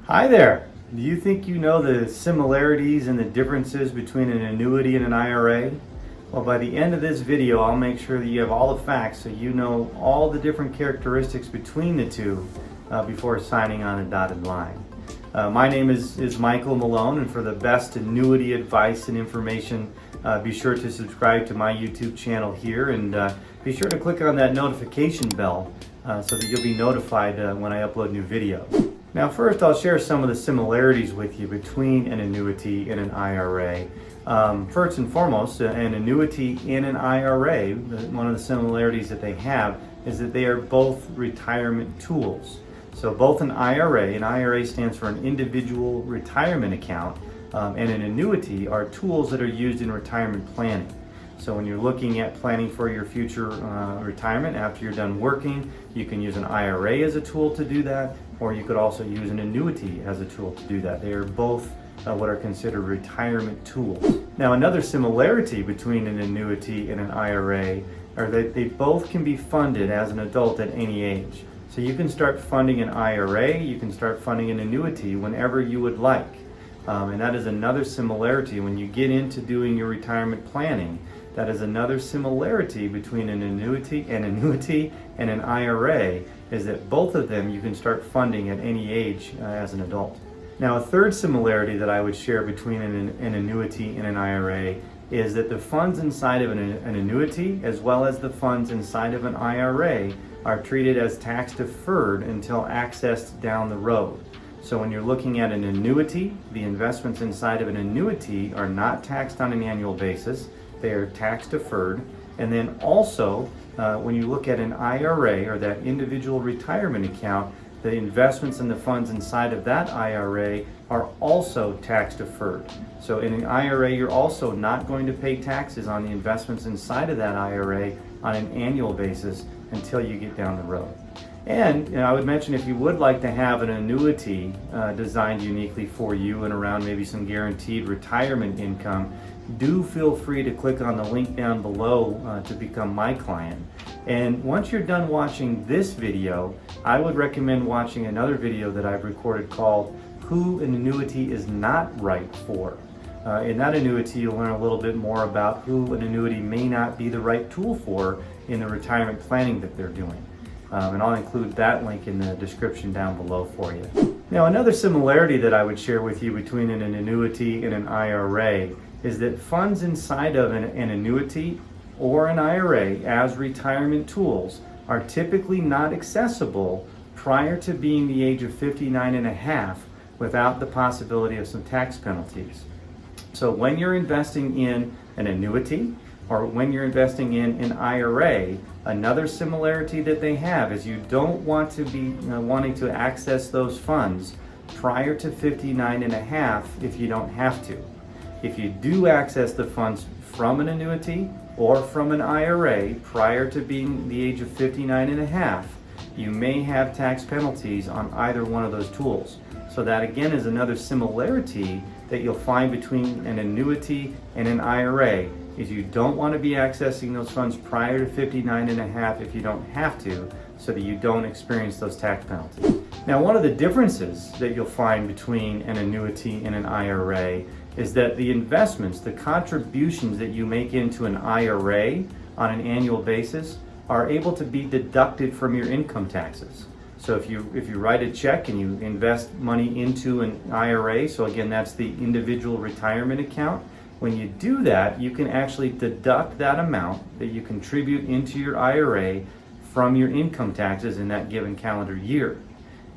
Hi there. Do you think you know the similarities and the differences between an annuity and an IRA? Well, by the end of this video, I'll make sure that you have all the facts so you know all the different characteristics between the two before signing on a dotted line. My name is Michael Malone, and for the best annuity advice and information, be sure to subscribe to my YouTube channel here, and be sure to click on that notification bell so that you'll be notified when I upload new videos. Now first, I'll share some of the similarities with you between an annuity and an IRA. First and foremost, an annuity and an IRA, one of the similarities that they have is that they are both retirement tools. So both an IRA stands for an individual retirement account, and an annuity are tools that are used in retirement planning. So when you're looking at planning for your future retirement after you're done working, you can use an IRA as a tool to do that, or you could also use an annuity as a tool to do that. They are both what are considered retirement tools. Now another similarity between an annuity and an IRA are that they both can be funded as an adult at any age. So you can start funding an IRA, you can start funding an annuity whenever you would like. And that is another similarity when you get into doing your retirement planning. That is another similarity between an annuity and an IRA, is that both of them you can start funding at any age as an adult. Now a third similarity that I would share between an annuity and an IRA is that the funds inside of an annuity as well as the funds inside of an IRA are treated as tax deferred until accessed down the road. So when you're looking at an annuity, the investments inside of an annuity are not taxed on an annual basis. They are tax deferred. And then also, when you look at an IRA, or that individual retirement account, the investments and the funds inside of that IRA are also tax deferred. So in an IRA, you're also not going to pay taxes on the investments inside of that IRA on an annual basis until you get down the road. And I would mention, if you would like to have an annuity designed uniquely for you and around maybe some guaranteed retirement income, do feel free to click on the link down below to become my client. And once you're done watching this video, I would recommend watching another video that I've recorded called Who an Annuity is Not Right For. In that annuity, you'll learn a little bit more about who an annuity may not be the right tool for in the retirement planning that they're doing. And I'll include that link in the description down below for you. Now another similarity that I would share with you between an annuity and an IRA is that funds inside of an annuity or an IRA as retirement tools are typically not accessible prior to being the age of 59 and a half without the possibility of some tax penalties. So when you're investing in an annuity or when you're investing in an IRA, another similarity that they have is you don't want to be wanting to access those funds prior to 59 and a half if you don't have to. If you do access the funds from an annuity or from an IRA prior to being the age of 59 and a half, you may have tax penalties on either one of those tools. So that again is another similarity that you'll find between an annuity and an IRA, is you don't want to be accessing those funds prior to 59 and a half if you don't have to, so that you don't experience those tax penalties. Now one of the differences that you'll find between an annuity and an IRA is that the investments, the contributions that you make into an IRA on an annual basis are able to be deducted from your income taxes. So if you write a check and you invest money into an IRA, so again that's the individual retirement account, when you do that, you can actually deduct that amount that you contribute into your IRA from your income taxes in that given calendar year.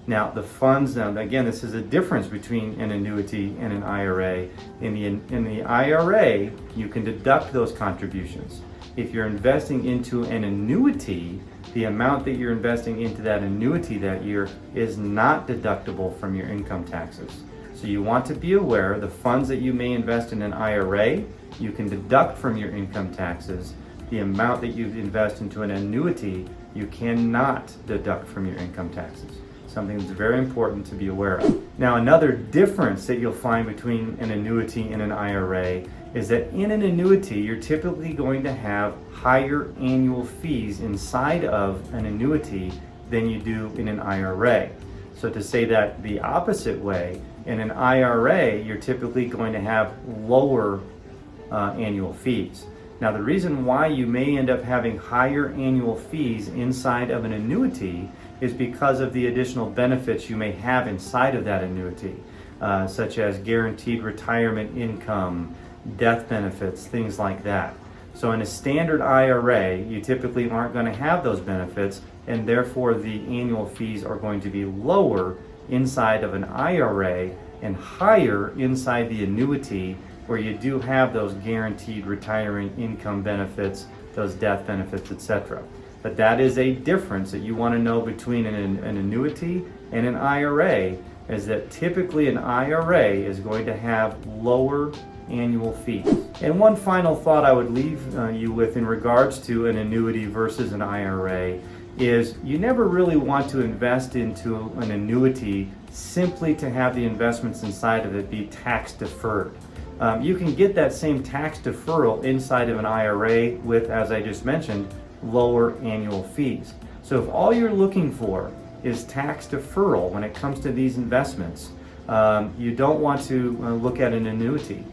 Now the funds, now again this is a difference between an annuity and an IRA. In the IRA, you can deduct those contributions. If you're investing into an annuity, the amount that you're investing into that annuity that year is not deductible from your income taxes. So you want to be aware the funds that you may invest in an IRA, you can deduct from your income taxes. The amount that you invest into an annuity, you cannot deduct from your income taxes. Something that's very important to be aware of. Now another difference that you'll find between an annuity and an IRA is that in an annuity you're typically going to have higher annual fees inside of an annuity than you do in an IRA. So to say that the opposite way, in an IRA, you're typically going to have lower annual fees. Now, the reason why you may end up having higher annual fees inside of an annuity is because of the additional benefits you may have inside of that annuity, such as guaranteed retirement income, death benefits, things like that. So in a standard IRA, you typically aren't going to have those benefits, and therefore the annual fees are going to be lower inside of an IRA and higher inside the annuity, where you do have those guaranteed retirement income benefits, those death benefits, etc. But that is a difference that you want to know between an annuity and an IRA, is that typically an IRA is going to have lower annual fees. And one final thought I would leave you with in regards to an annuity versus an IRA is you never really want to invest into an annuity simply to have the investments inside of it be tax deferred. You can get that same tax deferral inside of an IRA with, as I just mentioned, lower annual fees. So if all you're looking for is tax deferral when it comes to these investments, you don't want to look at an annuity.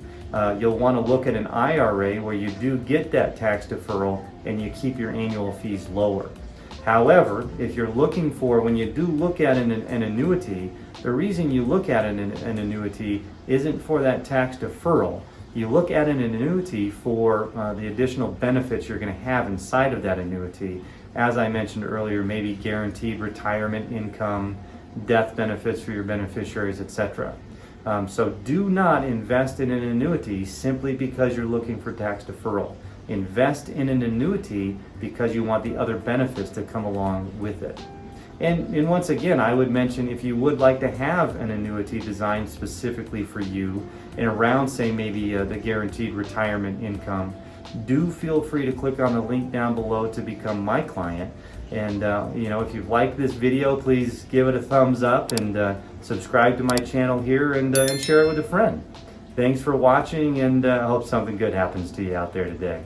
You'll want to look at an IRA where you do get that tax deferral and you keep your annual fees lower. However, if you're looking for, when you do look at an annuity, the reason you look at an annuity isn't for that tax deferral. You look at an annuity for the additional benefits you're going to have inside of that annuity. As I mentioned earlier, maybe guaranteed retirement income, death benefits for your beneficiaries, etc. So do not invest in an annuity simply because you're looking for tax deferral. Invest in an annuity because you want the other benefits to come along with it. And once again, I would mention, if you would like to have an annuity designed specifically for you and around, say, maybe the guaranteed retirement income, do feel free to click on the link down below to become my client. And if you've liked this video, please give it a thumbs up and subscribe to my channel here and share it with a friend. Thanks for watching, and I hope something good happens to you out there today.